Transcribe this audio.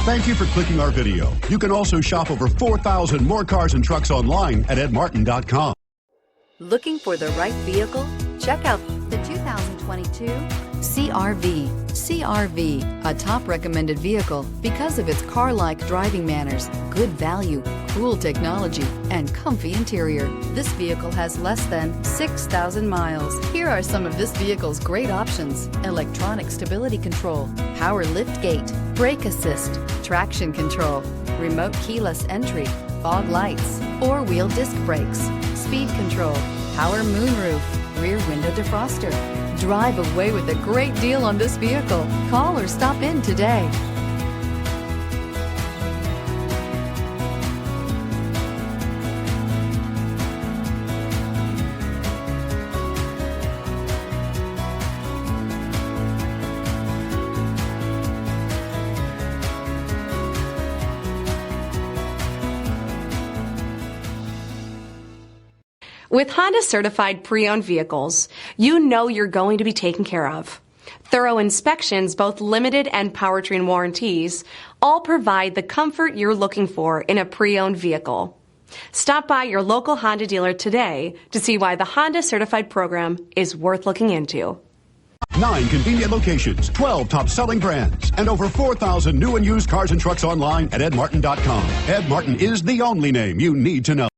Thank you for clicking our video. You can also shop over 4,000 more cars and trucks online at edmartin.com. Looking for the right vehicle? Check out the 2022 CR-V. CR-V, a top recommended vehicle because of its car-like driving manners, good value, cool technology, and comfy interior. This vehicle has less than 6,000 miles. Here are some of this vehicle's great options: electronic stability control, power lift gate, brake assist, traction control, remote keyless entry, fog lights, four-wheel disc brakes, speed control, power moonroof, rear window defroster. Drive away with a great deal on this vehicle. Call or stop in today. With Honda certified pre-owned vehicles, you know you're going to be taken care of. Thorough inspections, both limited and powertrain warranties, all provide the comfort you're looking for in a pre-owned vehicle. Stop by your local Honda dealer today to see why the Honda certified program is worth looking into. 9 convenient locations, 12 top-selling brands, and over 4,000 new and used cars and trucks online at edmartin.com. Ed Martin is the only name you need to know.